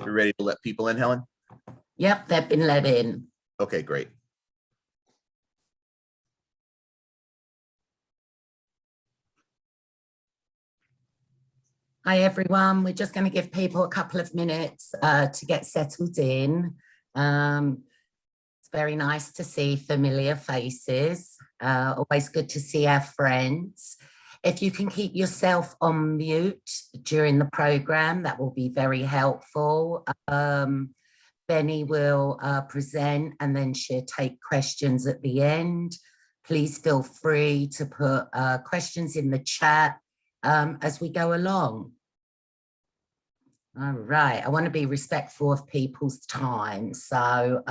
We're ready to let people in, Helen? Yep, they've been let in. Okay, great. Hi, everyone. We're just going to give people a couple of minutes to get settled in. It's very nice to see familiar faces. Always good to see our friends. If you can keep yourself on mute during the program, that will be very helpful. Benni will present and then she'll take questions at the end. Please feel free to put questions in the chat as we go along. All right, I want to be respectful of people's time. So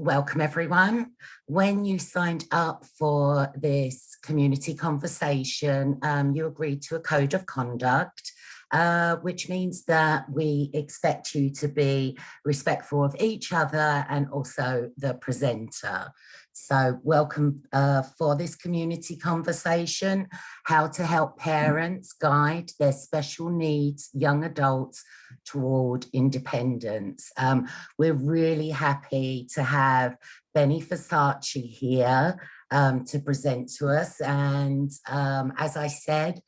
welcome everyone. When you signed up for this community conversation, you agreed to a code of conduct, which means that we expect you to be respectful of each other and also the presenter. So welcome for this community conversation, how to help parents guide their special needs young adults toward independence. We're really happy to have Benni Versaci here to present to us. And as I said,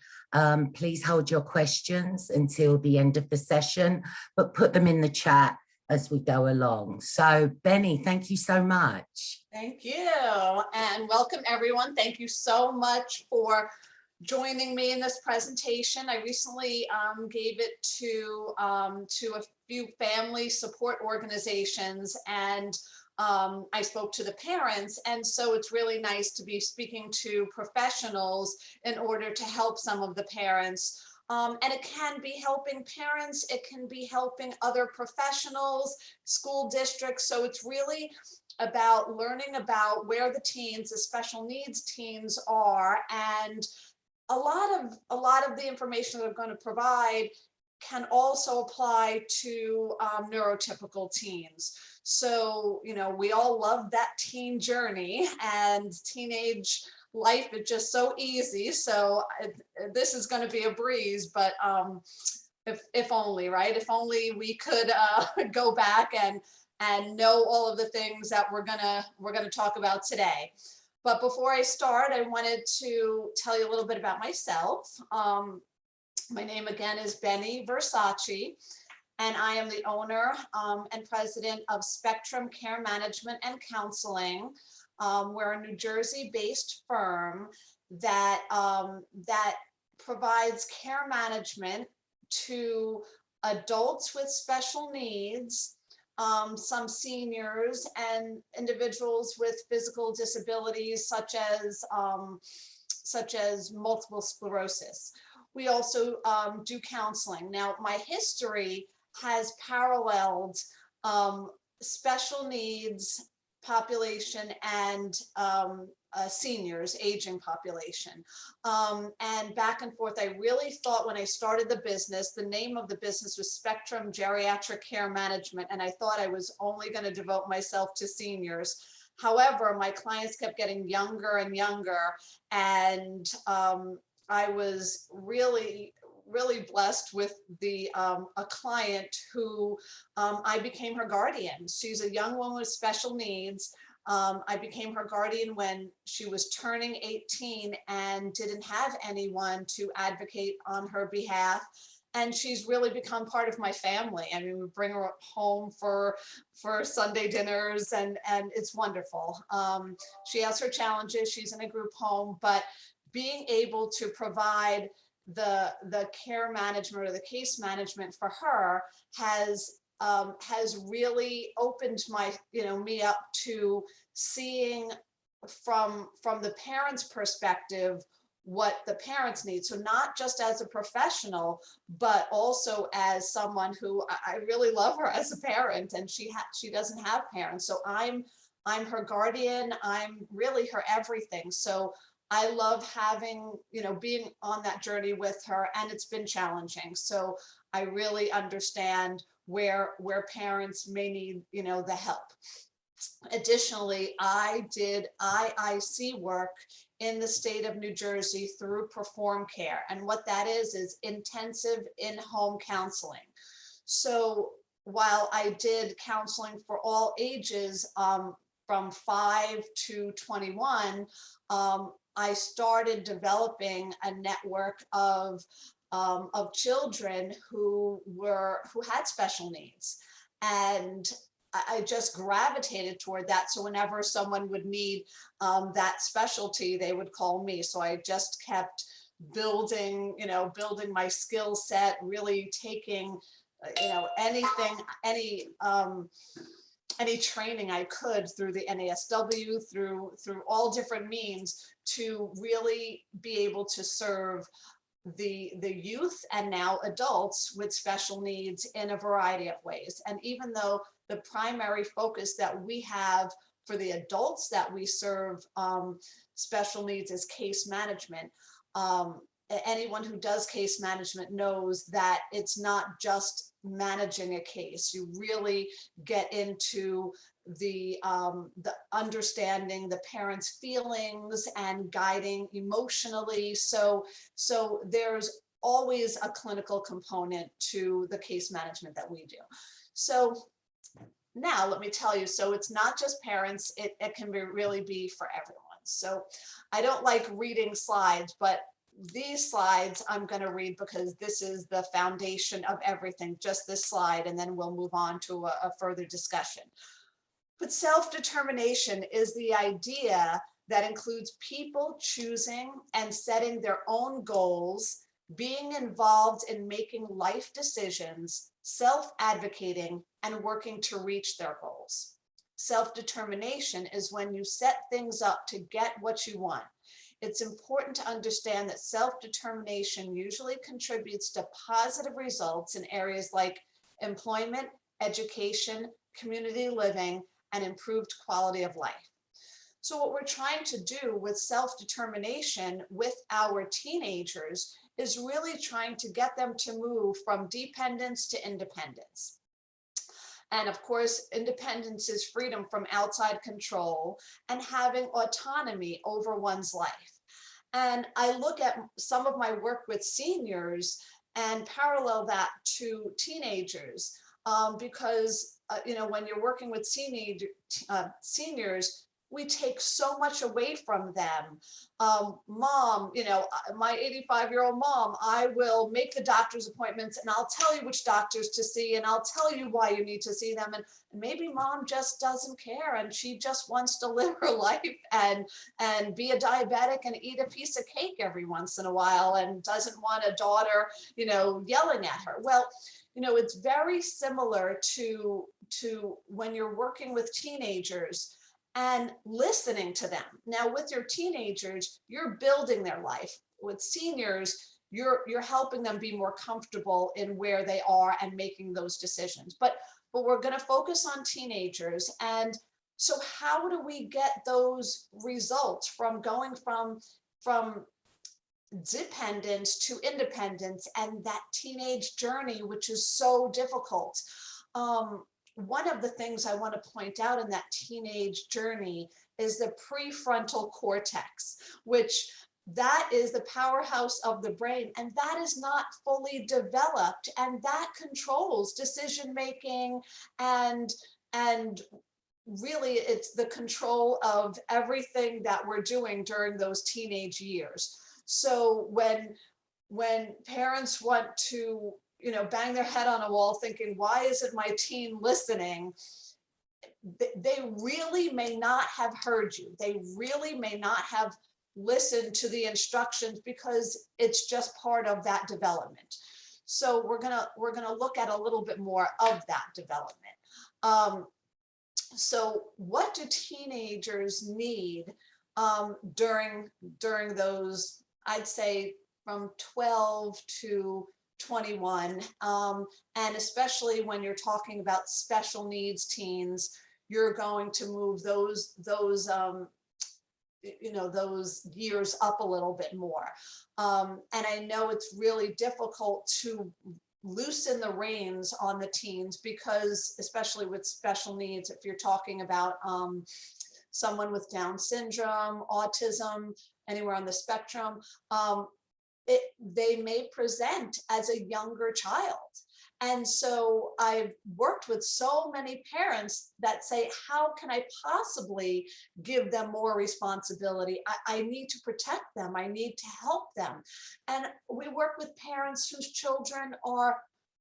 please hold your questions until the end of the session, but put them in the chat as we go along. So Benni, thank you so much. Thank you, and welcome everyone. Thank you so much for joining me in this presentation. I recently gave it to a few family support organizations, and I spoke to the parents, and so it's really nice to be speaking to professionals in order to help some of the parents. And it can be helping parents, it can be helping other professionals, school districts. So it's really about learning about where the teens, the special needs teens are, and a lot of the information that I'm going to provide can also apply to neurotypical teens. So, you know, we all love that teen journey, and teenage life is just so easy. So this is going to be a breeze, but if only, right? If only we could go back and know all of the things that we're gonna talk about today. But before I start, I wanted to tell you a little bit about myself. My name again is Benni Versaci, and I am the owner and president of Spectrum Care Management and Counseling. We're a New Jersey-based firm that provides care management to adults with special needs, some seniors, and individuals with physical disabilities such as multiple sclerosis. We also do counseling. Now, my history has paralleled special needs population and seniors, aging population. And back and forth, I really thought when I started the business, the name of the business was Spectrum Geriatric Care Management, and I thought I was only going to devote myself to seniors. However, my clients kept getting younger and younger, and I was really blessed with a client who I became her guardian. She's a young woman with special needs. I became her guardian when she was turning 18 and didn't have anyone to advocate on her behalf. And she's really become part of my family. I mean, we bring her home for Sunday dinners, and it's wonderful. She has her challenges. She's in a group home, but being able to provide the care management or the case management for her has really opened me up to seeing from the parents' perspective what the parents need. So not just as a professional, but also as someone who I really love her as a parent, and she doesn't have parents. So I'm her guardian. I'm really her everything. So I love having, being on that journey with her, and it's been challenging. So I really understand where parents may need, the help. Additionally, I did IIC work in the state of New Jersey through Perform Care. And what that is intensive in-home counseling. So while I did counseling for all ages, from 5 to 21, I started developing a network of children who had special needs, and I just gravitated toward that. So whenever someone would need that specialty, they would call me. So I just kept building, building my skill set, really taking, anything, any training I could through the NASW, through all different means, to really be able to serve the youth and now adults with special needs in a variety of ways. And even though the primary focus that we have for the adults that we serve special needs is case management, anyone who does case management knows that it's not just managing a case. You really get into the understanding the parents' feelings and guiding emotionally. So there's always a clinical component to the case management that we do. So now let me tell you, so it's not just parents, it can really be for everyone. So I don't like reading slides, but these slides I'm going to read because this is the foundation of everything, just this slide, and then we'll move on to a further discussion. But self-determination is the idea that includes people choosing and setting their own goals, being involved in making life decisions, self-advocating, and working to reach their goals. Self-determination is when you set things up to get what you want. It's important to understand that self-determination usually contributes to positive results in areas like employment, education, community living, and improved quality of life. So what we're trying to do with self-determination with our teenagers is really trying to get them to move from dependence to independence. And of course, independence is freedom from outside control and having autonomy over one's life. And I look at some of my work with seniors and parallel that to teenagers, because when you're working with seniors, we take so much away from them. Mom, my 85-year-old mom, I will make the doctor's appointments and I'll tell you which doctors to see and I'll tell you why you need to see them. And maybe mom just doesn't care and she just wants to live her life and be a diabetic and eat a piece of cake every once in a while and doesn't want a daughter, yelling at her. Well, it's very similar to when you're working with teenagers and listening to them. Now with your teenagers, you're building their life. With seniors, you're helping them be more comfortable in where they are and making those decisions. But we're going to focus on teenagers. And so how do we get those results from going from dependence to independence and that teenage journey, which is so difficult? One of the things I want to point out in that teenage journey is the prefrontal cortex, which that is the powerhouse of the brain, and that is not fully developed, and that controls decision making and really it's the control of everything that we're doing during those teenage years. So when parents want to bang their head on a wall thinking, why isn't my teen listening? They really may not have heard you. They really may not have listened to the instructions because it's just part of that development. So we're gonna look at a little bit more of that development. So what do teenagers need during those, I'd say from 12 to 21, and especially when you're talking about special needs teens, you're going to move those years up a little bit more. And I know it's really difficult to loosen the reins on the teens because, especially with special needs, if you're talking about someone with Down syndrome, autism, anywhere on the spectrum, they may present as a younger child. And so I've worked with so many parents that say, how can I possibly give them more responsibility? I need to protect them. I need to help them. And we work with parents whose children are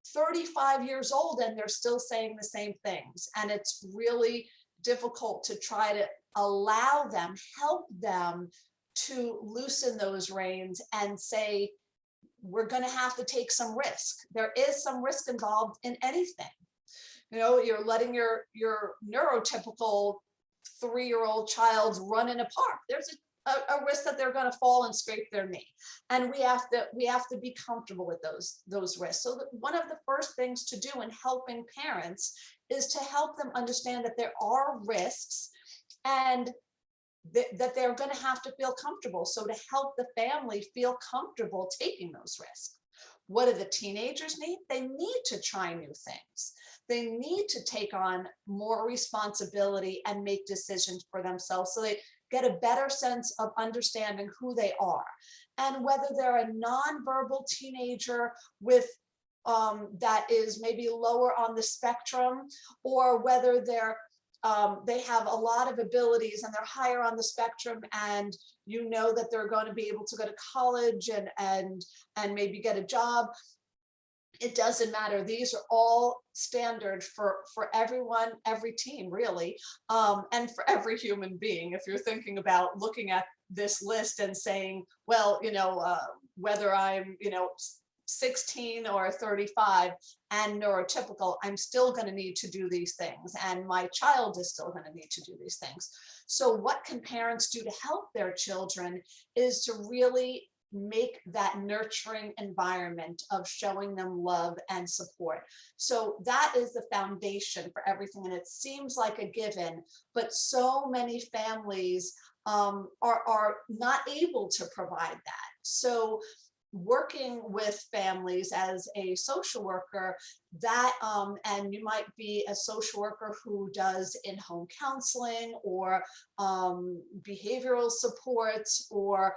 35 years old and they're still saying the same things. And it's really difficult to try to allow them, help them to loosen those reins and say, we're going to have to take some risk. There is some risk involved in anything. You know, you're letting your neurotypical 3-year-old child run in a park. There's a risk that they're going to fall and scrape their knee, and we have to be comfortable with those risks. So one of the first things to do in helping parents is to help them understand that there are risks, and that they're going to have to feel comfortable. So to help the family feel comfortable taking those risks. What do the teenagers need? They need to try new things. They need to take on more responsibility and make decisions for themselves, so they get a better sense of understanding who they are. And whether they're a nonverbal teenager with that is maybe lower on the spectrum, or whether they have a lot of abilities and they're higher on the spectrum, and you know that they're going to be able to go to college and maybe get a job. It doesn't matter. These are all standard for everyone, every team, really, and for every human being. If you're thinking about looking at this list and saying, well, you know, whether I'm, you know, 16 or 35 and neurotypical, I'm still going to need to do these things, and my child is still going to need to do these things. So what can parents do to help their children is to really make that nurturing environment of showing them love and support. So that is the foundation for everything, and it seems like a given, but so many families are not able to provide that. So working with families as a social worker, that and you might be a social worker who does in-home counseling or behavioral supports or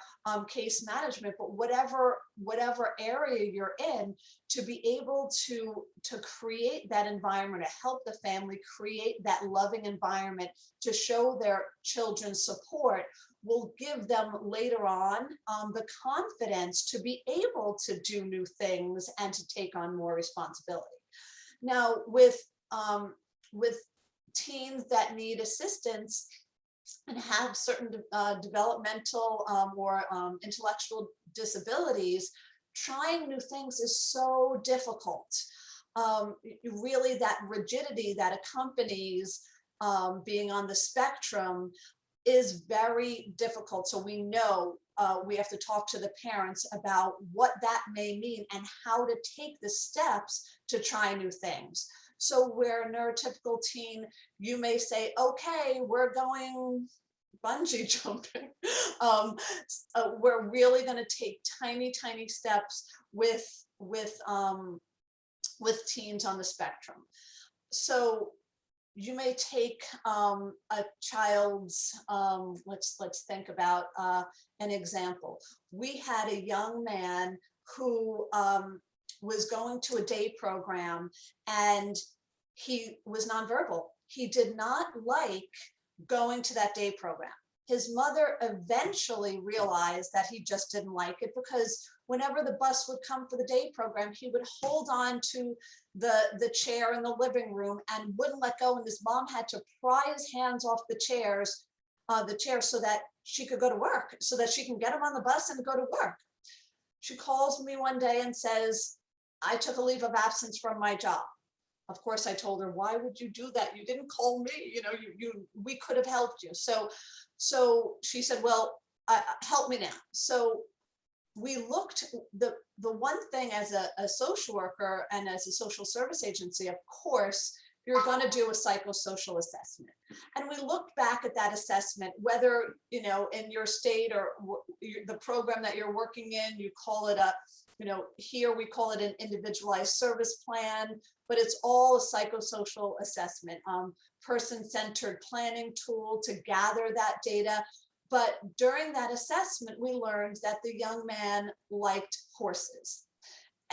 case management, but whatever area you're in, to be able to create that environment, to help the family create that loving environment, to show their children support, will give them later on the confidence to be able to do new things and to take on more responsibility. Now, with teens that need assistance and have certain developmental or intellectual disabilities, trying new things is so difficult. Really, that rigidity that accompanies being on the spectrum is very difficult. So we know we have to talk to the parents about what that may mean and how to take the steps to try new things. So where a neurotypical teen, you may say, okay, we're going bungee jumping. We're really going to take tiny steps with teens on the spectrum. So you may take a child's, let's think about an example. We had a young man who was going to a day program, and he was nonverbal. He did not like going to that day program. His mother eventually realized that he just didn't like it, because whenever the bus would come for the day program, he would hold on to the chair in the living room and wouldn't let go. And his mom had to pry his hands off the chair so that she could go to work, so that she can get him on the bus and go to work. She calls me one day and says, I took a leave of absence from my job. Of course, I told her, why would you do that? You didn't call me, you know, we could have helped you. So she said, well, help me now. So we looked, the one thing as a social worker and as a social service agency, of course, you're going to do a psychosocial assessment. And we looked back at that assessment, whether, you know, in your state or the program that you're working in, you call it a, you know, here we call it an individualized service plan, but it's all a psychosocial assessment, person-centered planning tool to gather that data. But during that assessment, we learned that the young man liked horses,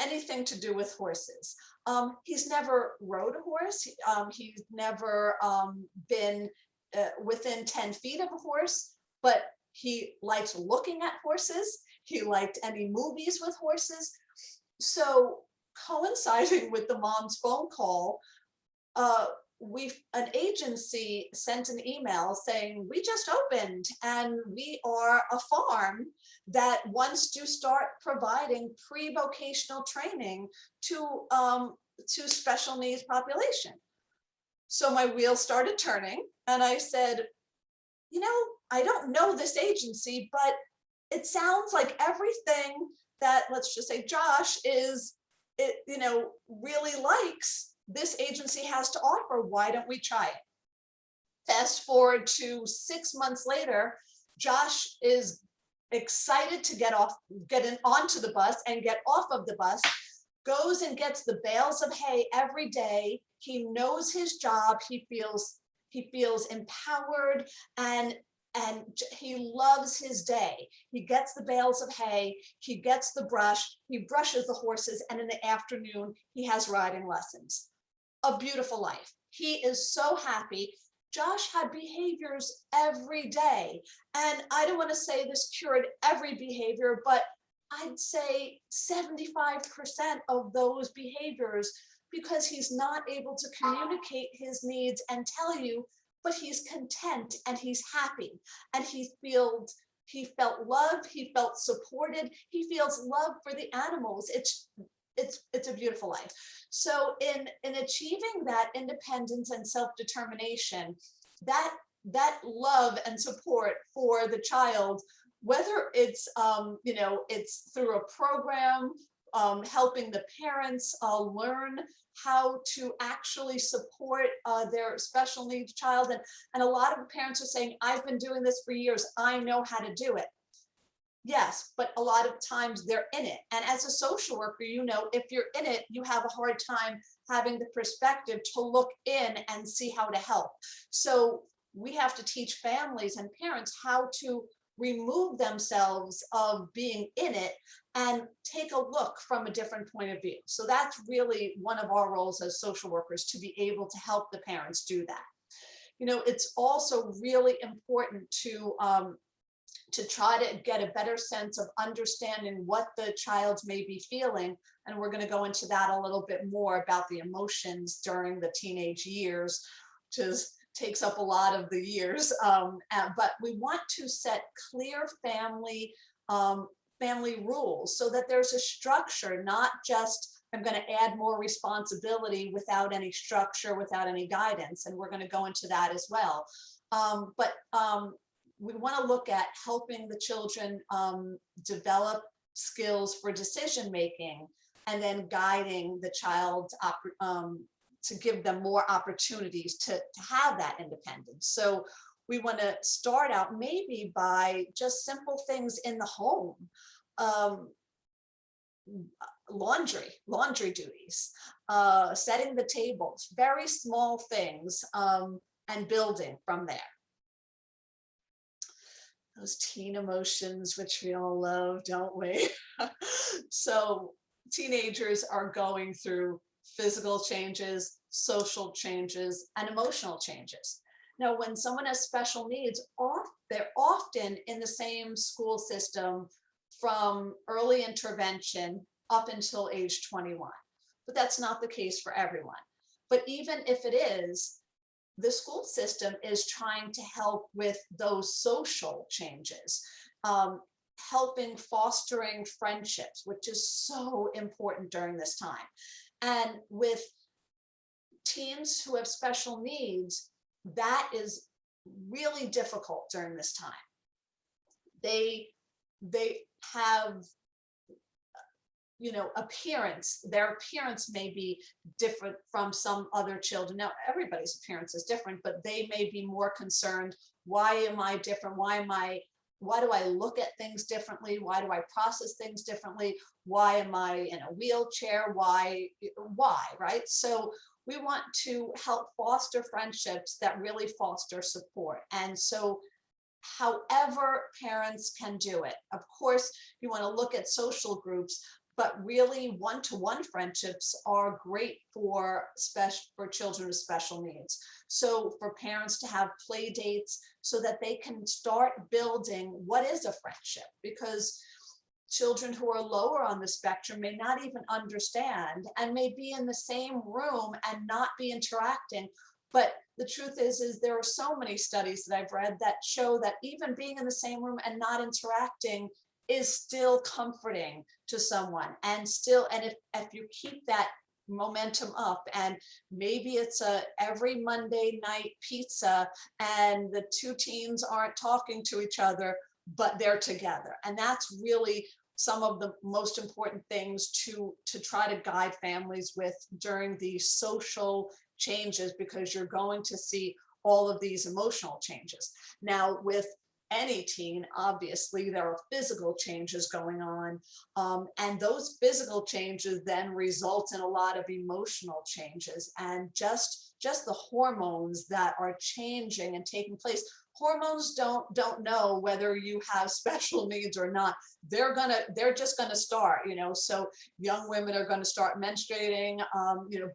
anything to do with horses. He's never rode a horse. He's never been within 10 feet of a horse, but he liked looking at horses. He liked any movies with horses. So coinciding with the mom's phone call, an agency sent an email saying, we just opened and we are a farm that wants to start providing pre-vocational training to special needs population. So my wheels started turning and I said, I don't know this agency, but it sounds like everything that, let's just say, Josh really likes, this agency has to offer. Why don't we try it? Fast forward to 6 months later, Josh is excited to get onto the bus and get off of the bus, goes and gets the bales of hay every day. He knows his job. He feels empowered and he loves his day. He gets the bales of hay, he gets the brush, he brushes the horses, and in the afternoon, he has riding lessons. A beautiful life. He is so happy. Josh had behaviors every day. And I don't want to say this cured every behavior, but I'd say 75% of those behaviors, because he's not able to communicate his needs and tell you, but he's content and he's happy and he felt love, he felt supported, he feels love for the animals. It's a beautiful life. So in achieving that independence and self-determination, that love and support for the child, whether it's it's through a program, helping the parents learn how to actually support their special needs child. And a lot of parents are saying, I've been doing this for years, I know how to do it. Yes, but a lot of times they're in it. And as a social worker, if you're in it, you have a hard time having the perspective to look in and see how to help. So we have to teach families and parents how to remove themselves of being in it and take a look from a different point of view. So that's really one of our roles as social workers, to be able to help the parents do that. It's also really important to try to get a better sense of understanding what the child may be feeling. And we're going to go into that a little bit more about the emotions during the teenage years, which takes up a lot of the years. But we want to set clear family rules so that there's a structure, not just, I'm going to add more responsibility without any structure, without any guidance. And we're going to go into that as well. But we want to look at helping the children develop skills for decision making, and then guiding the child to give them more opportunities to have that independence. So we want to start out maybe by just simple things in the home, laundry duties, setting the tables, very small things, and building from there. Those teen emotions, which we all love, don't we? So teenagers are going through physical changes, social changes, and emotional changes. Now, when someone has special needs, they're often in the same school system from early intervention up until age 21. But that's not the case for everyone. But even if it is, the school system is trying to help with those social changes, fostering friendships, which is so important during this time. And with teens who have special needs, that is really difficult during this time. They have, their appearance may be different from some other children. Now, everybody's appearance is different, but they may be more concerned. Why am I different? Why do I look at things differently? Why do I process things differently? Why am I in a wheelchair? Why, right? So we want to help foster friendships that really foster support. And so however parents can do it. Of course, you want to look at social groups, but really one-to-one friendships are great for children with special needs. So for parents to have play dates so that they can start building what is a friendship, because children who are lower on the spectrum may not even understand and may be in the same room and not be interacting. But the truth is there are so many studies that I've read that show that even being in the same room and not interacting is still comforting to someone. And if you keep that momentum up, and maybe it's every Monday night pizza and the two teens aren't talking to each other, but they're together. And that's really some of the most important things to try to guide families with during these social changes, because you're going to see all of these emotional changes. Now, with any teen, obviously, there are physical changes going on, and those physical changes then result in a lot of emotional changes, and just the hormones that are changing and taking place. Hormones don't know whether you have special needs or not. They're just gonna start, so young women are going to start menstruating,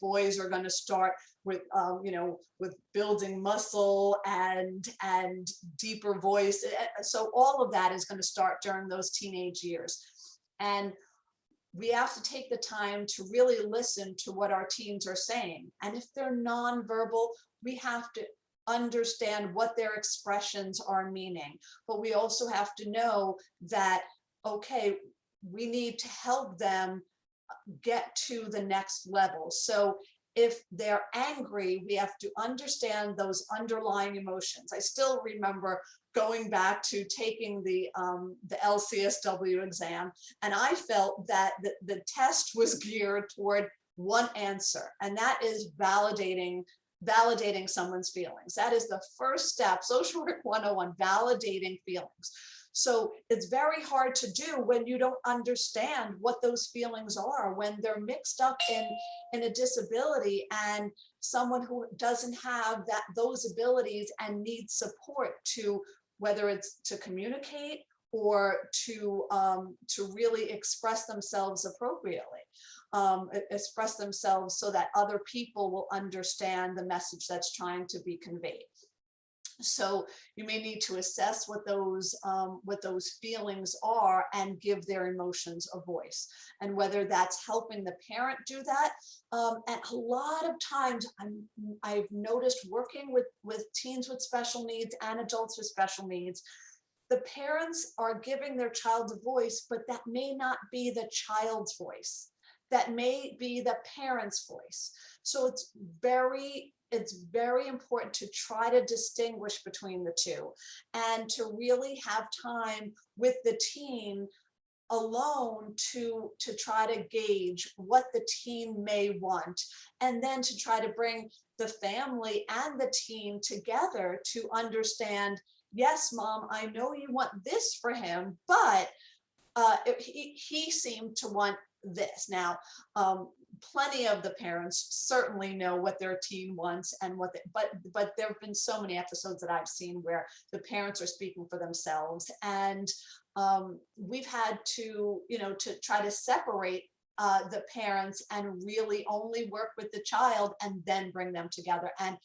boys are going to start with with building muscle and deeper voice. So all of that is going to start during those teenage years, and we have to take the time to really listen to what our teens are saying. And if they're nonverbal, we have to understand what their expressions are meaning. But we also have to know that, okay, we need to help them get to the next level. So if they're angry, we have to understand those underlying emotions. I still remember going back to taking the LCSW exam, and I felt that the test was geared toward one answer, and that is validating someone's feelings. That is the first step, social work 101, validating feelings. So it's very hard to do when you don't understand what those feelings are, when they're mixed up in a disability, and someone who doesn't have those abilities and needs support to, whether it's to communicate or to really express themselves appropriately, express themselves so that other people will understand the message that's trying to be conveyed. So you may need to assess what those feelings are and give their emotions a voice, and whether that's helping the parent do that. And a lot of times I've noticed working with teens with special needs and adults with special needs, the parents are giving their child a voice, but that may not be the child's voice. That may be the parent's voice. So it's very important to try to distinguish between the two, and to really have time with the teen alone to try to gauge what the teen may want, and then to try to bring the family and the teen together to understand, yes, mom, I know you want this for him, but he seemed to want this. Now, plenty of the parents certainly know what their teen wants and but there have been so many episodes that I've seen where the parents are speaking for themselves, and we've had to try to separate the parents and really only work with the child, and then bring them together and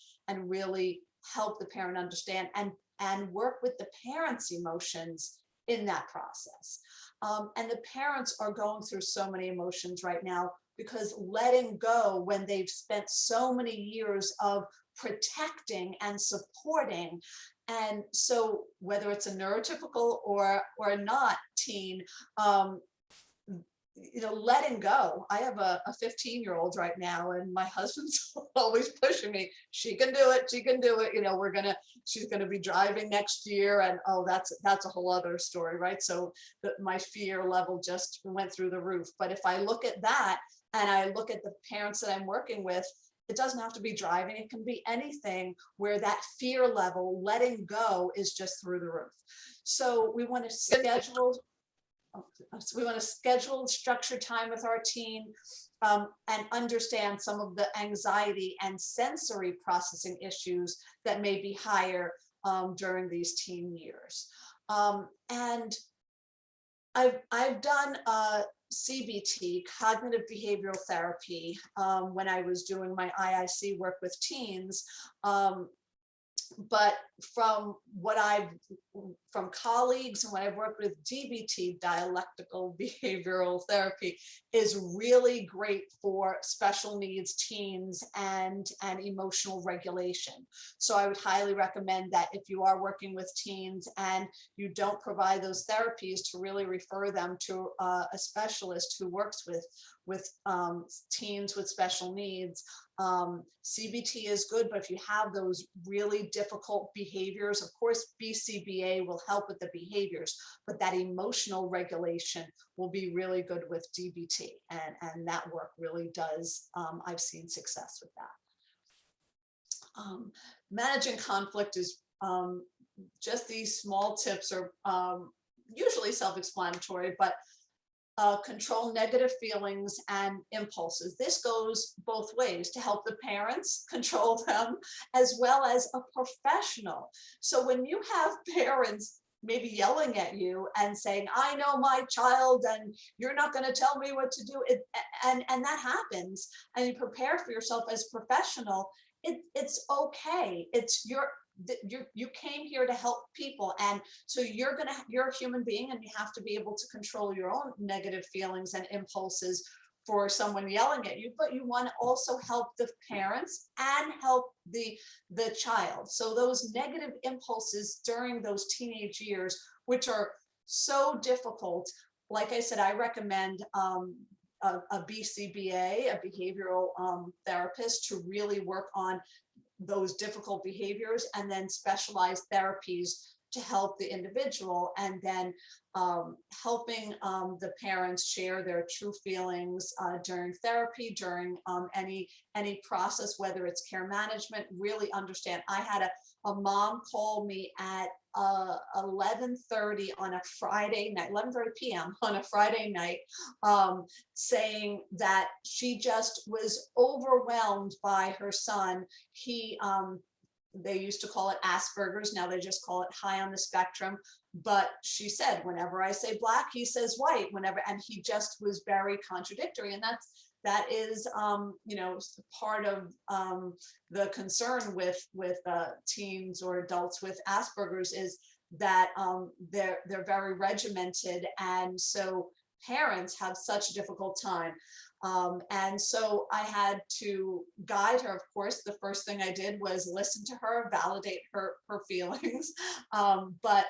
really help the parent understand and work with the parents' emotions in that process. And the parents are going through so many emotions right now, because letting go when they've spent so many years of protecting and supporting. And so whether it's a neurotypical or not teen, letting go. I have a 15-year-old right now, and my husband's always pushing me. She can do it. She can do it. She's gonna be driving next year, and that's a whole other story, right? So my fear level just went through the roof. But if I look at that, and I look at the parents that I'm working with, it doesn't have to be driving. It can be anything where that fear level, letting go, is just through the roof. So we want to schedule structured time with our teen, and understand some of the anxiety and sensory processing issues that may be higher during these teen years. And I've done CBT, cognitive behavioral therapy, when I was doing my IIC work with teens. But from colleagues and when I've worked with DBT, dialectical behavioral therapy, is really great for special needs teens and emotional regulation. So I would highly recommend that if you are working with teens and you don't provide those therapies, to really refer them to a specialist who works with teens with special needs. CBT is good, but if you have those really difficult behaviors, of course, BCBA will help with the behaviors, but that emotional regulation will be really good with DBT. And that work really does, I've seen success with that. Managing conflict is just these small tips are usually self-explanatory, but control negative feelings and impulses. This goes both ways, to help the parents control them as well as a professional. So when you have parents maybe yelling at you and saying, I know my child and you're not going to tell me what to do, and that happens, and you prepare for yourself as a professional, it's okay. You came here to help people, and so you're a human being, and you have to be able to control your own negative feelings and impulses for someone yelling at you, but you want to also help the parents and help the child. So those negative impulses during those teenage years, which are so difficult, like I said, I recommend a BCBA, a behavioral therapist, to really work on those difficult behaviors, and then specialized therapies to help the individual, and then helping the parents share their true feelings during therapy, during any process, whether it's care management. Really understand. I had a mom call me at 11:30 on a Friday night, 11:30 p.m. on a Friday night, saying that she just was overwhelmed by her son. They used to call it Asperger's, now they just call it high on the spectrum. But she said, whenever I say black, he says white, and he just was very contradictory. And that is part of the concern with teens or adults with Asperger's, is that they're very regimented, and so parents have such a difficult time. And so I had to guide her. Of course, the first thing I did was listen to her, validate her feelings, but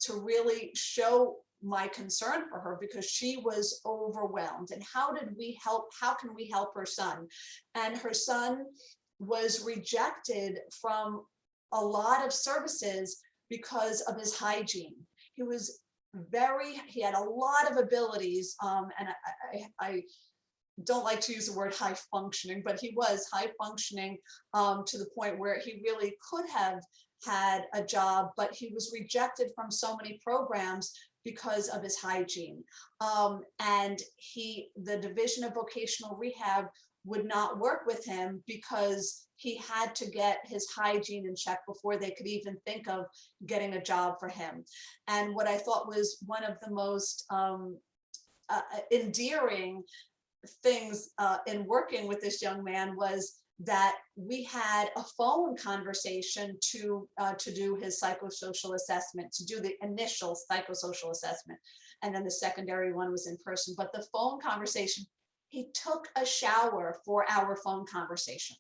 to really show my concern for her, because she was overwhelmed. And how can we help her son? And her son was rejected from a lot of services because of his hygiene. He had a lot of abilities, and I don't like to use the word high functioning, but he was high functioning to the point where he really could have had a job, but he was rejected from so many programs because of his hygiene. And the Division of Vocational Rehab would not work with him because he had to get his hygiene in check before they could even think of getting a job for him. And what I thought was one of the most endearing things in working with this young man was that we had a phone conversation to do his psychosocial assessment, to do the initial psychosocial assessment, and then the secondary one was in person. But the phone conversation, he took a shower for our phone conversation,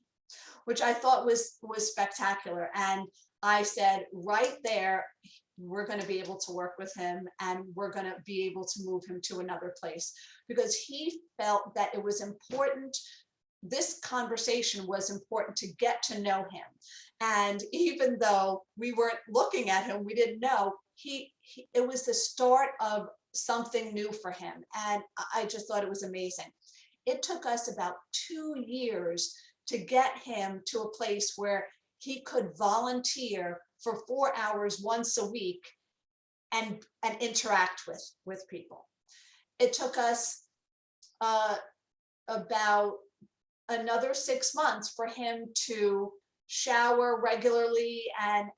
which I thought was spectacular. And I said, right there, we're going to be able to work with him, and we're going to be able to move him to another place, because he felt that it was important. This conversation was important to get to know him. And even though we weren't looking at him, we didn't know, it was the start of something new for him. And I just thought it was amazing. It took us about 2 years to get him to a place where he could volunteer for 4 hours once a week and interact with people. It took us about another 6 months for him to shower regularly and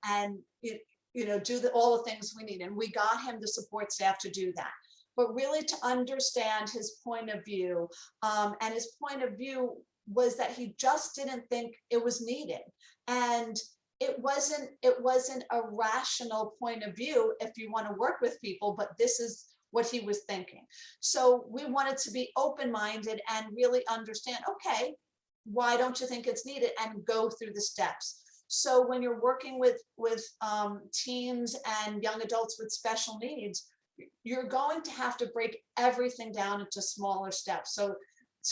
do all the things we need. And we got him the support staff to do that. But really to understand his point of view, and his point of view was that he just didn't think it was needed. And it wasn't a rational point of view if you want to work with people, but this is what he was thinking. So we wanted to be open-minded and really understand, okay, why don't you think it's needed, and go through the steps. So when you're working with teens and young adults with special needs, you're going to have to break everything down into smaller steps. So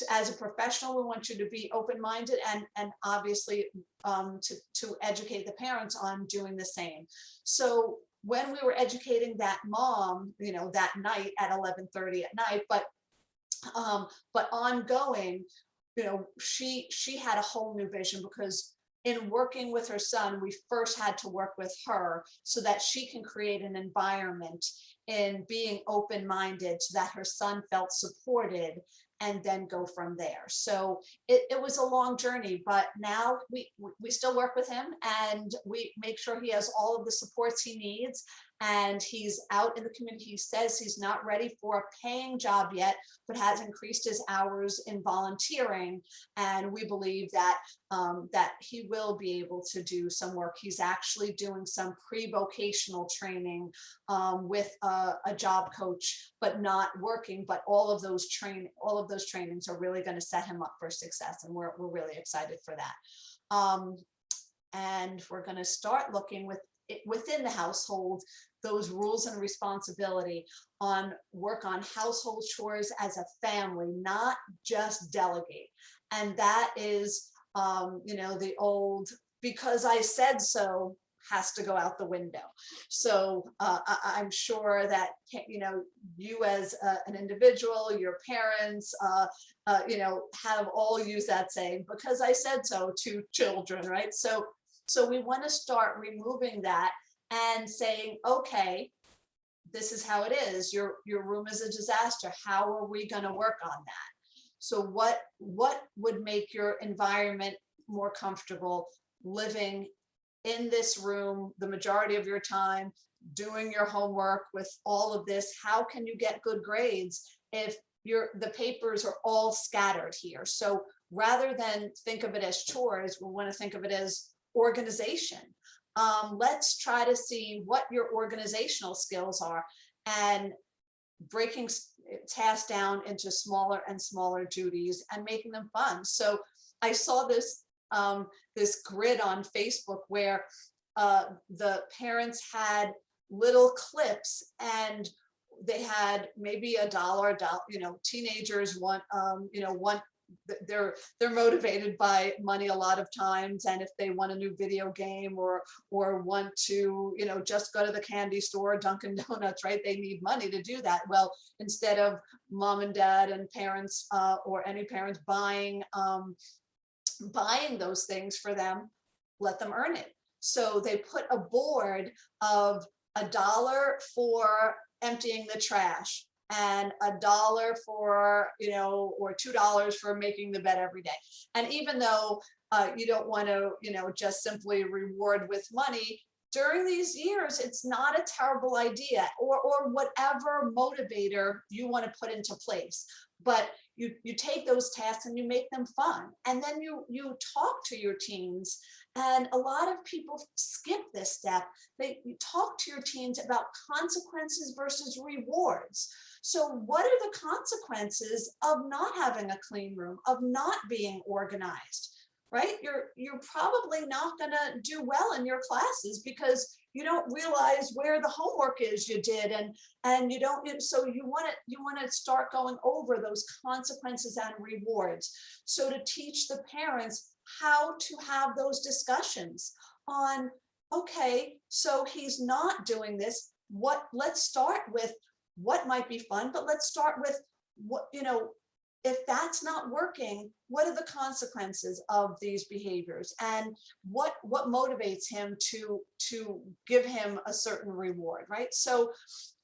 as a professional, we want you to be open-minded and obviously to educate the parents on doing the same. So when we were educating that mom, that night at 11:30 at night, but ongoing, she had a whole new vision, because in working with her son, we first had to work with her so that she can create an environment in being open-minded so that her son felt supported, and then go from there. So it was a long journey, but now we still work with him, and we make sure he has all of the supports he needs, and he's out in the community. He says he's not ready for a paying job yet, but has increased his hours in volunteering, and we believe that that he will be able to do some work. He's actually doing some pre-vocational training with a job coach, but not working. But all of those trainings are really going to set him up for success, and we're really excited for that. And we're going to start looking within the household, those rules and responsibility on work on household chores as a family, not just delegate. And that is, the old "because I said so" has to go out the window. So I'm sure that, you as an individual, your parents, have all used that saying, "because I said so," to children, right? So we want to start removing that and saying, okay, this is how it is. Your room is a disaster. How are we going to work on that? So what would make your environment more comfortable living in this room the majority of your time, doing your homework with all of this? How can you get good grades if the papers are all scattered here? So rather than think of it as chores, we want to think of it as organization. Let's try to see what your organizational skills are, and breaking tasks down into smaller and smaller duties and making them fun. So I saw this grid on Facebook where the parents had little clips, and they had maybe a dollar, teenagers want they're motivated by money a lot of times, and if they want a new video game or want to just go to the candy store, Dunkin' Donuts, right, they need money to do that. Well, instead of mom and dad and parents or any parents buying those things for them, let them earn it. So they put a board of $1 for emptying the trash, and $1 for, or $2 for making the bed every day. And even though you don't want to, just simply reward with money, during these years, it's not a terrible idea, or whatever motivator you want to put into place. But you take those tasks and you make them fun. And then you talk to your teens. And a lot of people skip this step. You talk to your teens about consequences versus rewards. So what are the consequences of not having a clean room, of not being organized, right? You're probably not going to do well in your classes because you don't realize where the homework is you did, and you don't. So you want to start going over those consequences and rewards. So to teach the parents how to have those discussions on, okay, so he's not doing this. Let's start with what might be fun, but let's start with what, if that's not working, what are the consequences of these behaviors, and what motivates him to give him a certain reward, right? So,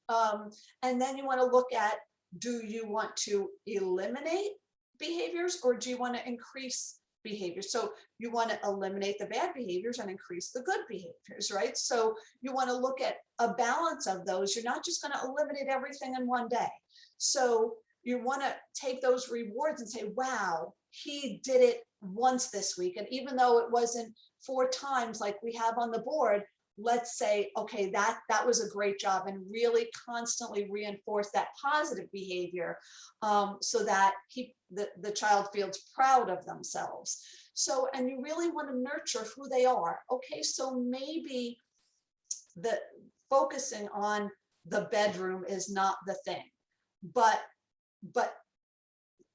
and then you want to look at, do you want to eliminate behaviors, or do you want to increase behaviors. So you want to eliminate the bad behaviors and increase the good behaviors, right? So you want to look at a balance of those. You're not just going to eliminate everything in one day. So you want to take those rewards and say, wow, he did it once this week. And even though it wasn't 4 times like we have on the board, let's say, okay, that was a great job, and really constantly reinforce that positive behavior, so that the child feels proud of themselves. So, and you really want to nurture who they are. Okay, so maybe the focusing on the bedroom is not the thing, but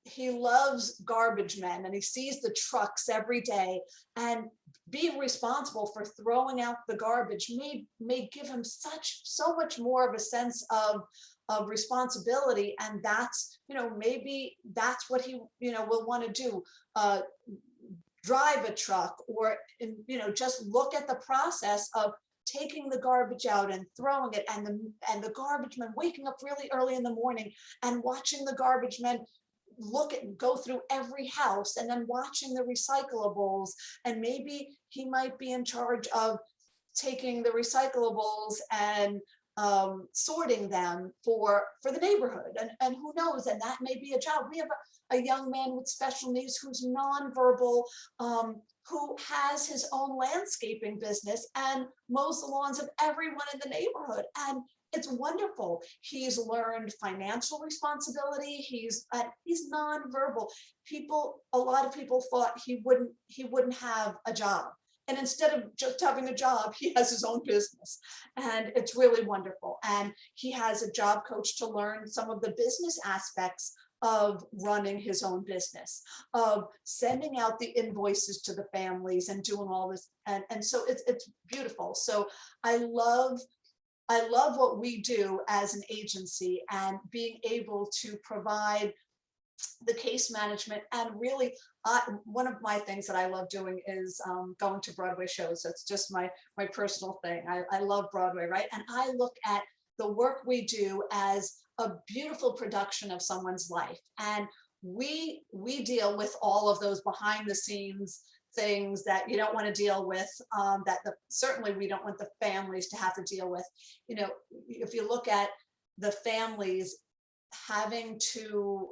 he loves garbage men and he sees the trucks every day, and being responsible for throwing out the garbage may give him so much more of a sense of responsibility. And that's, maybe that's what he, will want to do, drive a truck, or, just look at the process of taking the garbage out and throwing it, and the garbage men waking up really early in the morning and watching the garbage men go through every house, and then watching the recyclables. And maybe he might be in charge of taking the recyclables and sorting them for the neighborhood, and who knows, and that may be a job. We have a young man with special needs who's nonverbal, who has his own landscaping business and mows the lawns of everyone in the neighborhood, and it's wonderful. He's learned financial responsibility. He's nonverbal. A lot of people thought he wouldn't have a job, and instead of just having a job, he has his own business, and it's really wonderful. And he has a job coach to learn some of the business aspects of running his own business, of sending out the invoices to the families and doing all this, and so it's beautiful. So I love what we do as an agency, and being able to provide the case management. And really, one of my things that I love doing is going to Broadway shows. It's just my personal thing. I love Broadway, right? And I look at the work we do as a beautiful production of someone's life. And we deal with all of those behind the scenes things that you don't want to deal with, certainly we don't want the families to have to deal with. If you look at the families having to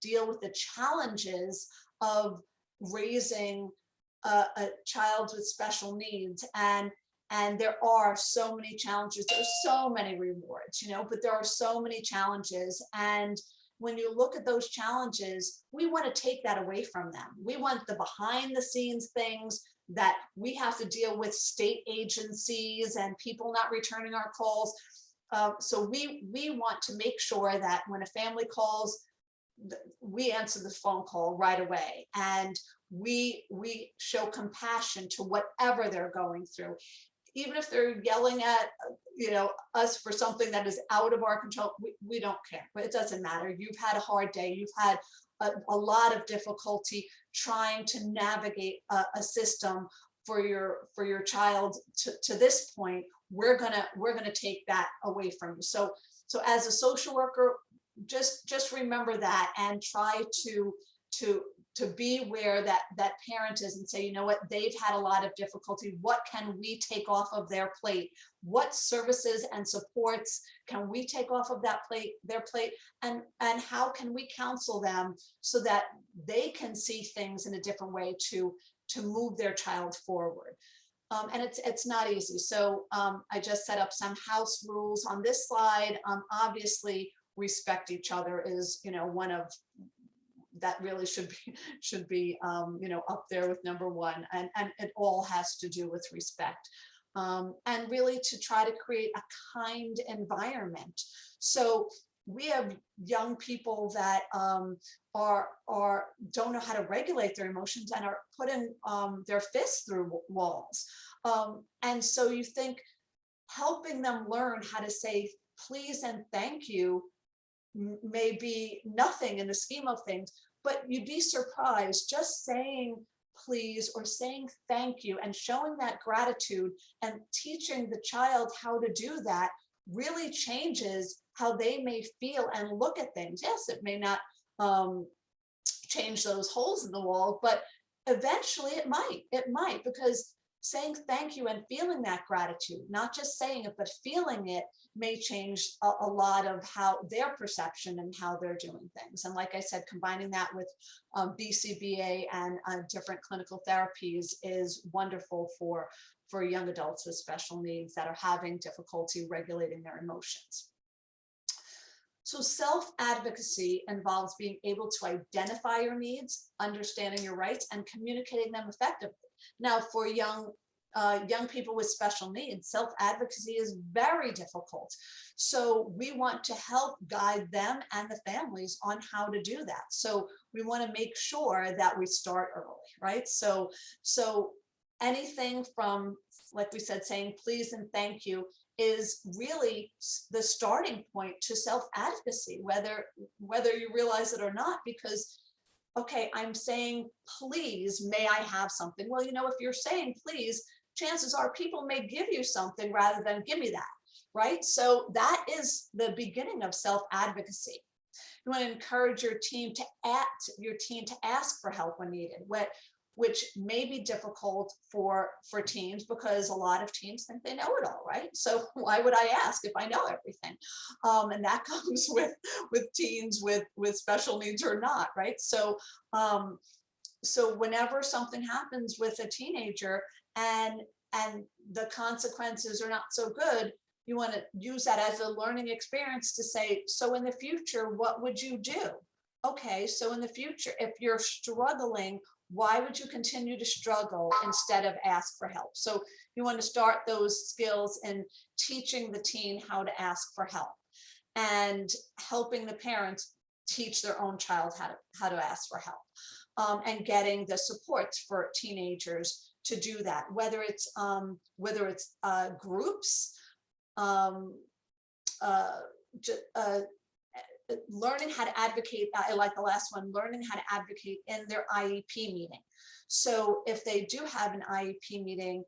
deal with the challenges of raising a child with special needs, and there are so many challenges, there's so many rewards, but there are so many challenges. And when you look at those challenges, we want to take that away from them. We want the behind the scenes things that we have to deal with, state agencies and people not returning our calls. So we want to make sure that when a family calls, we answer the phone call right away, and we show compassion to whatever they're going through. Even if they're yelling at us for something that is out of our control, we don't care. But it doesn't matter. You've had a hard day. You've had a lot of difficulty trying to navigate a system for your child to this point. We're gonna take that away from you. So as a social worker, just remember that, and try to be where that parent is, and say, you know what, they've had a lot of difficulty. What can we take off of their plate? What services and supports can we take off of their plate? And how can we counsel them so that they can see things in a different way to move their child forward? And it's not easy. So I just set up some house rules on this slide. Obviously, respect each other is one of that really should be up there with number one, and it all has to do with respect, and really to try to create a kind environment. So we have young people that don't know how to regulate their emotions and are putting their fists through walls, and so you think helping them learn how to say please and thank you may be nothing in the scheme of things, but you'd be surprised, just saying please or saying thank you and showing that gratitude and teaching the child how to do that really changes how they may feel and look at things. Yes, it may not change those holes in the wall, but eventually it might, because saying thank you and feeling that gratitude, not just saying it, but feeling it, may change a lot of how their perception and how they're doing things. And like I said, combining that with BCBA and different clinical therapies is wonderful for young adults with special needs that are having difficulty regulating their emotions. So self-advocacy involves being able to identify your needs, understanding your rights, and communicating them effectively. Now, for young people with special needs, self-advocacy is very difficult. So we want to help guide them and the families on how to do that. So we want to make sure that we start early, right? So anything from, like we said, saying please and thank you is really the starting point to self-advocacy, whether you realize it or not, because okay, I'm saying, please, may I have something? Well, if you're saying please, chances are people may give you something rather than give me that, right? So that is the beginning of self-advocacy. You want to encourage your team to ask for help when needed, which may be difficult for teens, because a lot of teens think they know it all, right? So why would I ask if I know everything? And that comes with teens with special needs or not, right? So whenever something happens with a teenager and the consequences are not so good, you want to use that as a learning experience to say, so in the future, what would you do? Okay, so in the future, if you're struggling, why would you continue to struggle instead of ask for help? So you want to start those skills in teaching the teen how to ask for help, and helping the parents teach their own child how to ask for help, and getting the supports for teenagers to do that, whether it's groups, learning how to advocate. I like the last one, learning how to advocate in their IEP meeting. So if they do have an IEP meeting,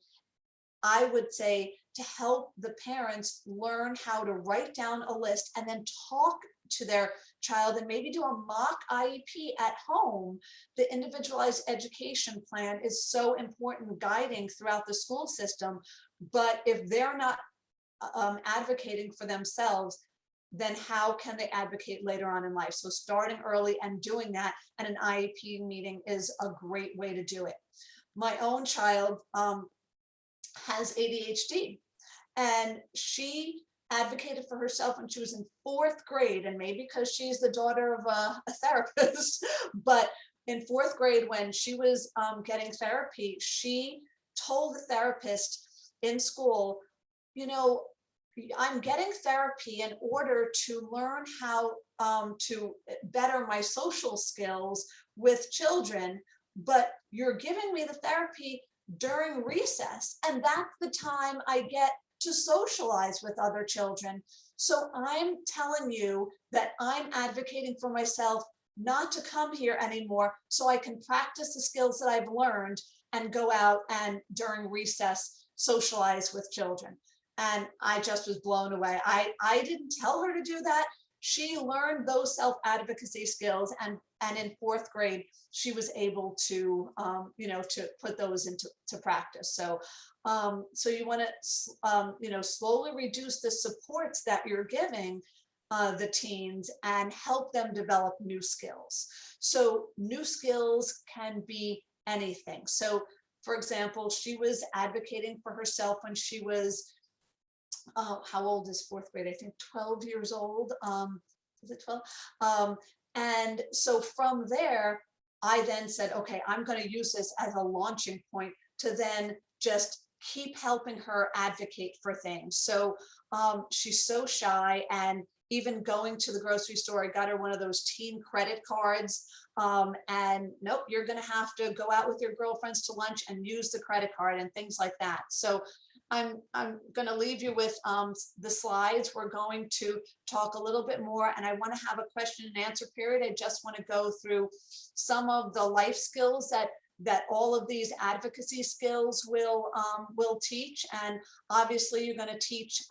I would say to help the parents learn how to write down a list and then talk to their child and maybe do a mock IEP at home. The individualized education plan is so important guiding throughout the school system, but if they're not advocating for themselves, then how can they advocate later on in life? So starting early and doing that, and an IEP meeting is a great way to do it. My own child has ADHD, and she advocated for herself when she was in 4th grade, and maybe because she's the daughter of a therapist, but in 4th grade, when she was getting therapy, she told the therapist in school, I'm getting therapy in order to learn how to better my social skills with children, but you're giving me the therapy during recess, and that's the time I get to socialize with other children. So I'm telling you that I'm advocating for myself not to come here anymore, so I can practice the skills that I've learned and go out and during recess socialize with children. And I just was blown away. I didn't tell her to do that. She learned those self-advocacy skills, and in 4th grade, she was able to, to put those into practice. So, so you want to, slowly reduce the supports that you're giving the teens and help them develop new skills. So new skills can be anything. So, for example, she was advocating for herself when she was, how old is 4th grade? I think 12 years old. Is it 12? And so from there, I then said, okay, I'm going to use this as a launching point to then just keep helping her advocate for things. So she's so shy, and even going to the grocery store, I got her one of those teen credit cards. And nope, you're going to have to go out with your girlfriends to lunch and use the credit card and things like that. So I'm going to leave you with the slides. We're going to talk a little bit more, and I want to have a question and answer period. I just want to go through some of the life skills that all of these advocacy skills will teach. And obviously you're going to teach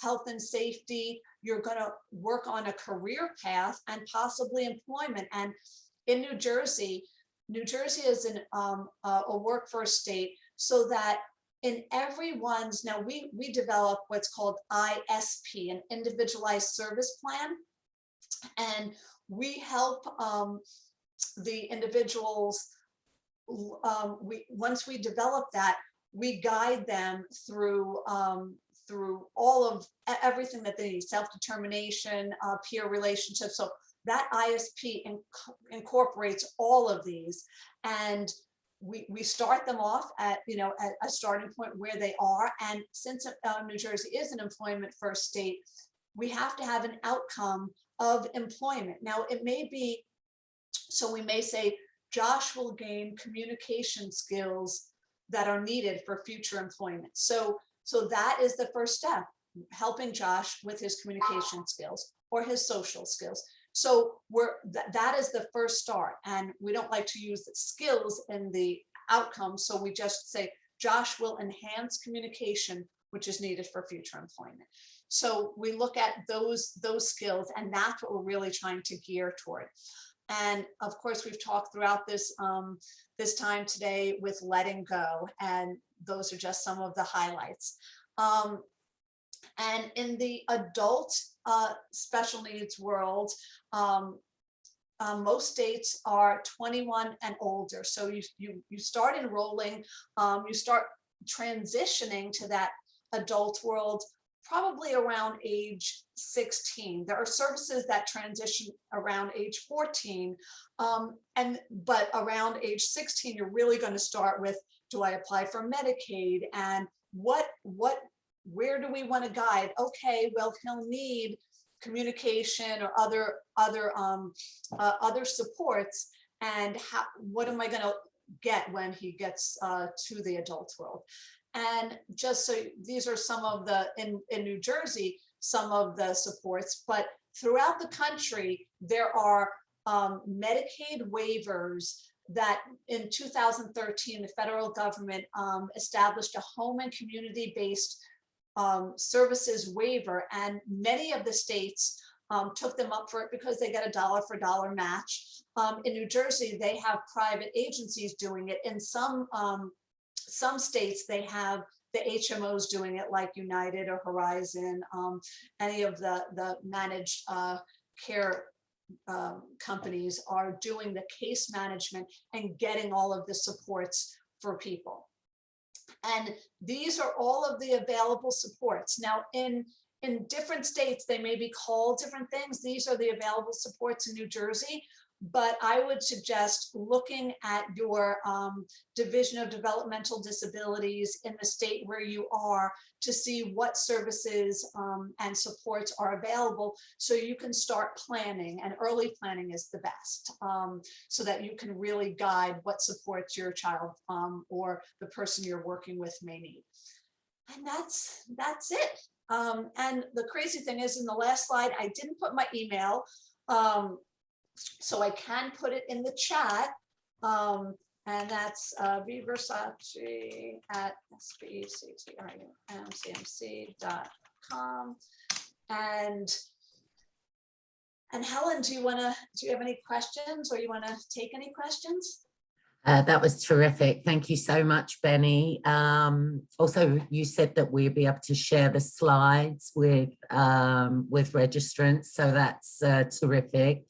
health and safety. You're going to work on a career path and possibly employment. And in New Jersey is a work first state, so that in everyone's, now we develop what's called ISP, an individualized service plan, and we help the individuals. Once we develop that, we guide them through all of everything that they need: self-determination, peer relationships. So that ISP incorporates all of these, and we start them off at a starting point where they are. And since New Jersey is an employment first state, we have to have an outcome of employment. Now it may be, so we may say Josh will gain communication skills that are needed for future employment. So that is the first step, helping Josh with his communication skills or his social skills. So that is the first start, and we don't like to use the skills in the outcome. So we just say Josh will enhance communication, which is needed for future employment. So we look at those skills, and that's what we're really trying to gear toward. And of course, we've talked throughout this this time today with letting go, and those are just some of the highlights. And in the adult special needs world, most states are 21 and older. So you start enrolling, you start transitioning to that adult world probably around age 16. There are services that transition around age 14, but around age 16, you're really going to start with, do I apply for Medicaid, and where do we want to guide? Okay, well, he'll need communication or other supports, and what am I going to get when he gets to the adult world? And just so these are some of the, in New Jersey, some of the supports, but throughout the country, there are Medicaid waivers that in 2013, the federal government established a home and community-based services waiver, and many of the states took them up for it because they get a dollar for dollar match. In New Jersey, they have private agencies doing it. In some states, they have the HMOs doing it, like United or Horizon, any of the managed care companies are doing the case management and getting all of the supports for people. And these are all of the available supports. Now, in different states, they may be called different things. These are the available supports in New Jersey. But I would suggest looking at your Division of Developmental Disabilities in the state where you are to see what services and supports are available, so you can start planning, and early planning is the best, so that you can really guide what supports your child or the person you're working with may need. And that's it. And the crazy thing is, in the last slide, I didn't put my email. So I can put it in the chat, and that's Benni Versaci at SelfDetermination.com. And Helen, do you have any questions, or you want to take any questions? That was terrific. Thank you so much, Benni. Also, you said that we'll be able to share the slides with registrants, so that's terrific.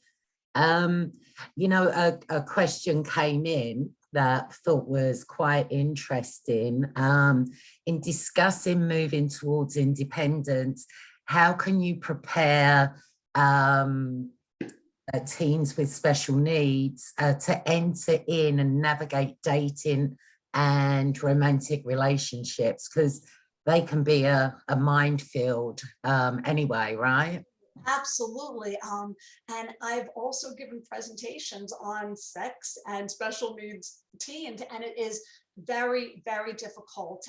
You know, a question came in that I thought was quite interesting. In discussing moving towards independence, how can you prepare teens with special needs to enter in and navigate dating and romantic relationships? Because they can be a minefield anyway, right? Absolutely. And I've also given presentations on sex and special needs teens, and it is very, very difficult.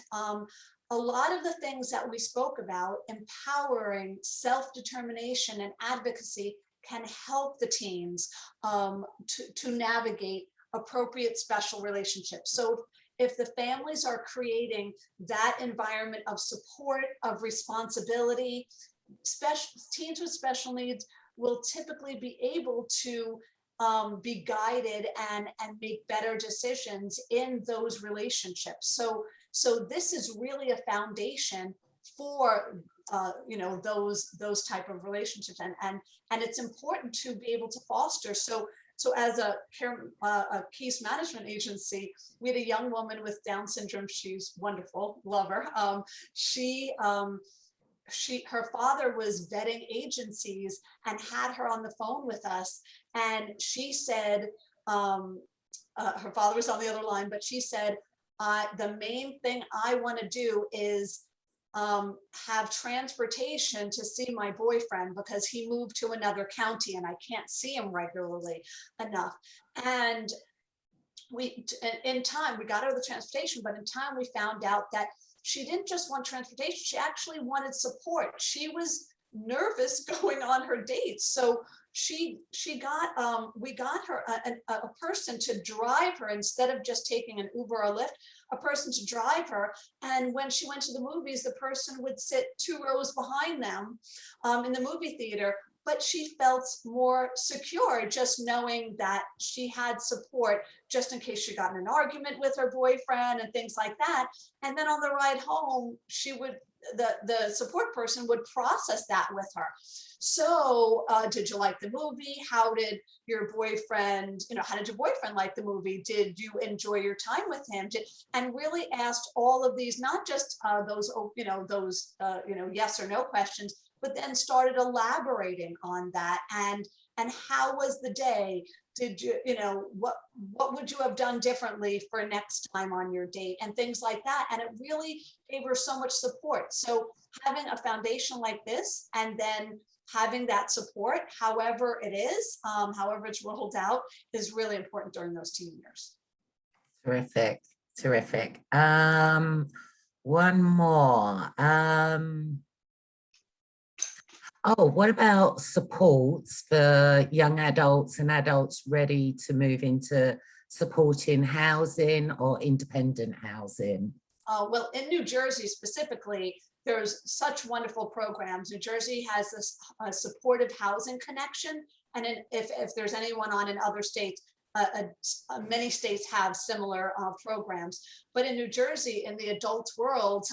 A lot of the things that we spoke about, empowering self-determination and advocacy, can help the teens to navigate appropriate special relationships. So if the families are creating that environment of support, of responsibility, teens with special needs will typically be able to be guided and make better decisions in those relationships. So this is really a foundation for those type of relationships, and it's important to be able to foster. So as a case management agency, we had a young woman with Down syndrome. She's wonderful, love her. Her father was vetting agencies and had her on the phone with us, and she said, her father was on the other line, but she said, the main thing I want to do is have transportation to see my boyfriend because he moved to another county and I can't see him regularly enough. And in time, we got her the transportation, but in time we found out that she didn't just want transportation, she actually wanted support. She was nervous going on her dates. So we got her a person to drive her instead of just taking an Uber or Lyft, a person to drive her. And when she went to the movies, the person would sit 2 rows behind them in the movie theater. But she felt more secure just knowing that she had support just in case she got in an argument with her boyfriend and things like that. And then on the ride home, the support person would process that with her. So did you like the movie? How did your boyfriend like the movie? Did you enjoy your time with him? And really asked all of these, not just those yes or no questions, but then started elaborating on that. And how was the day? Did you, what would you have done differently for next time on your date and things like that? And it really gave her so much support. So having a foundation like this and then having that support, however it is, however it's rolled out, is really important during those teen years. Terrific. One more. What about supports for young adults and adults ready to move into supporting housing or independent housing? Well, in New Jersey specifically, there's such wonderful programs. New Jersey has this supportive housing connection. And if there's anyone on in other states, many states have similar programs. But in New Jersey, in the adult world,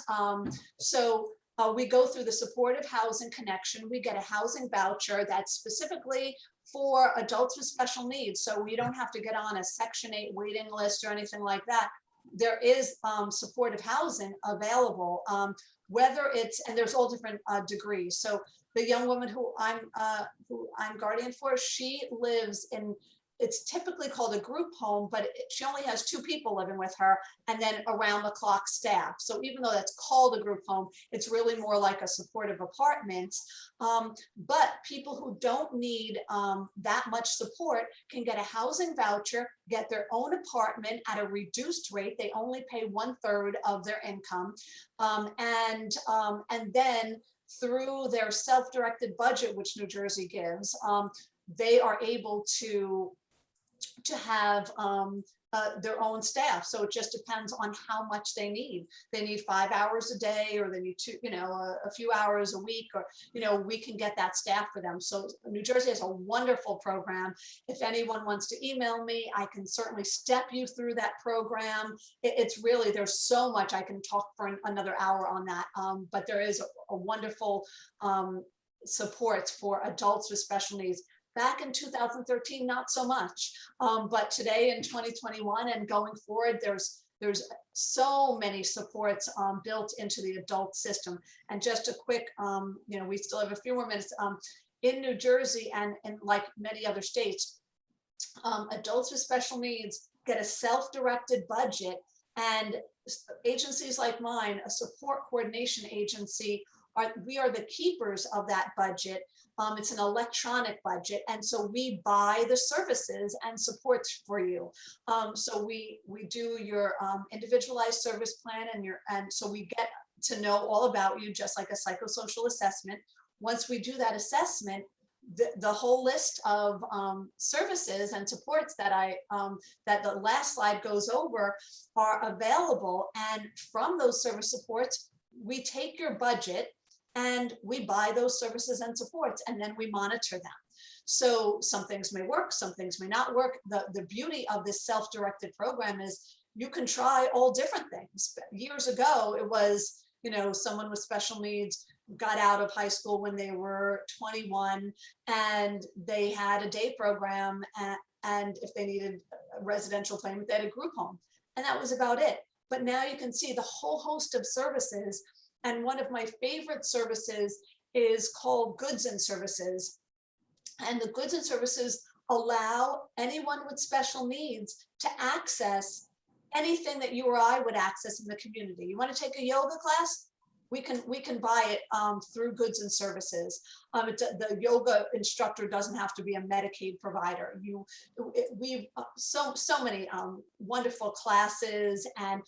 we go through the supportive housing connection. We get a housing voucher that's specifically for adults with special needs. So we don't have to get on a Section 8 waiting list or anything like that. There is supportive housing available, and there's all different degrees. So the young woman who I'm guardian for, she lives in, it's typically called a group home, but she only has 2 people living with her and then around the clock staff. So even though that's called a group home, it's really more like a supportive apartment. But people who don't need that much support can get a housing voucher, get their own apartment at a reduced rate. They only pay 1/3 of their income. And then through their self-directed budget, which New Jersey gives, they are able to have their own staff. So it just depends on how much they need. They need 5 hours a day, or they need a few hours a week, or, we can get that staff for them. So New Jersey has a wonderful program. If anyone wants to email me, I can certainly step you through that program. It's really, there's so much. I can talk for another hour on that. But there is a wonderful support for adults with special needs. Back in 2013, not so much, but today in 2021 and going forward, there's so many supports built into the adult system. And just a quick, we still have a few more minutes. In New Jersey and like many other states, adults with special needs get a self-directed budget, and agencies like mine, a support coordination agency, we are the keepers of that budget. It's an electronic budget, and so we buy the services and supports for you. So we do your individualized service plan, and so we get to know all about you, just like a psychosocial assessment. Once we do that assessment, the whole list of services and supports that that the last slide goes over are available. And from those service supports, we take your budget and we buy those services and supports, and then we monitor them. So some things may work, some things may not work. The beauty of this self-directed program is you can try all different things. Years ago, it was, someone with special needs got out of high school when they were 21 and they had a day program, and if they needed a residential placement, they had a group home, and that was about it. But now you can see the whole host of services, and one of my favorite services is called Goods and Services. And the Goods and Services allow anyone with special needs to access anything that you or I would access in the community. You want to take a yoga class? We can buy it through Goods and Services. The yoga instructor doesn't have to be a Medicaid provider. We've so many wonderful classes, and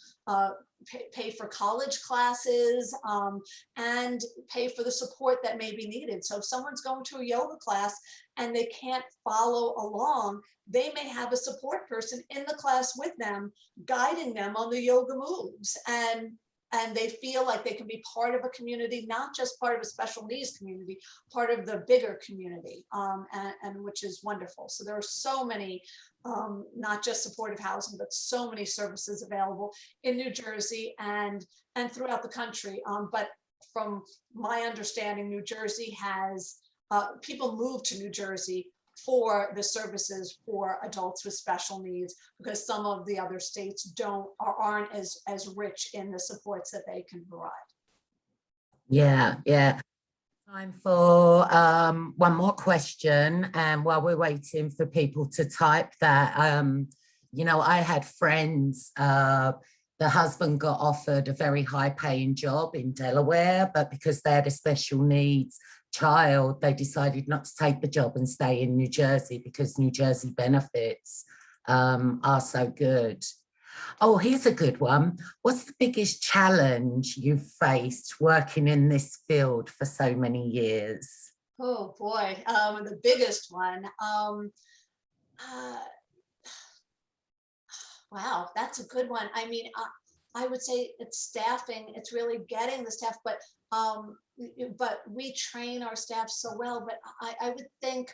pay for college classes, and pay for the support that may be needed. So if someone's going to a yoga class and they can't follow along, they may have a support person in the class with them, guiding them on the yoga moves, and they feel like they can be part of a community, not just part of a special needs community, part of the bigger community, and which is wonderful. So there are so many, not just supportive housing, but so many services available in New Jersey and throughout the country. But from my understanding, New Jersey has, people move to New Jersey for the services for adults with special needs, because some of the other states aren't as rich in the supports that they can provide. Yeah. Time for one more question, and while we're waiting for people to type that, I had friends, the husband got offered a very high-paying job in Delaware, but because they had a special needs child, they decided not to take the job and stay in New Jersey because New Jersey benefits are so good. Oh, here's a good one. What's the biggest challenge you've faced working in this field for so many years? Oh boy, the biggest one. Wow, that's a good one. I mean, I would say it's staffing. It's really getting the staff, but we train our staff so well. But I would think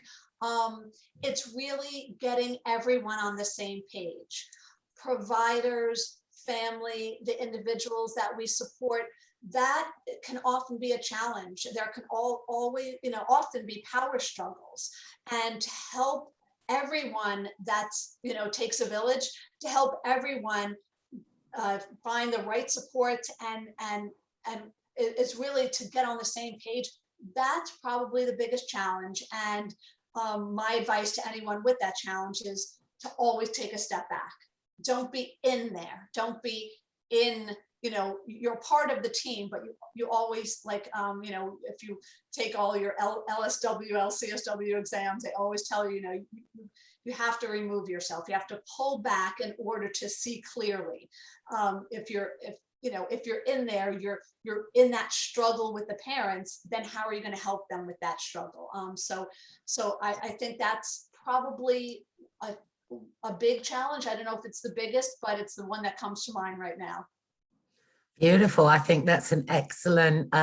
it's really getting everyone on the same page. Providers, family, the individuals that we support, that can often be a challenge. There can always, often be power struggles, and to help everyone, that's, takes a village to help everyone find the right support, and it's really to get on the same page. That's probably the biggest challenge. And my advice to anyone with that challenge is to always take a step back. Don't be in there. Don't be in, you're part of the team, but you always, like, if you take all your LSW, LCSW exams, they always tell you, you have to remove yourself. You have to pull back in order to see clearly. If you're in there, you're in that struggle with the parents, then how are you going to help them with that struggle? So I think that's probably a big challenge. I don't know if it's the biggest, but it's the one that comes to mind right now. Beautiful. I think that's an excellent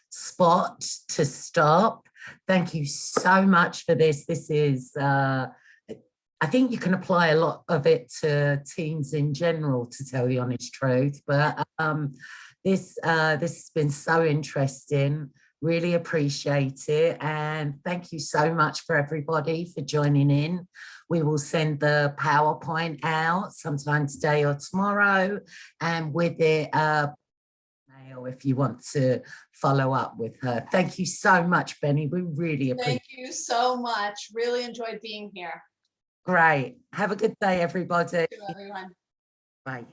spot to stop. Thank you so much for this. This is, I think you can apply a lot of it to teams in general, to tell the honest truth. But this has been so interesting. Really appreciate it. And thank you so much for everybody for joining in. We will send the PowerPoint out sometime today or tomorrow, and with it, mail if you want to follow up with her. Thank you so much, Benni. We really appreciate it. Thank you so much. Really enjoyed being here. Great. Have a good day, everybody. Thank you, everyone. Bye.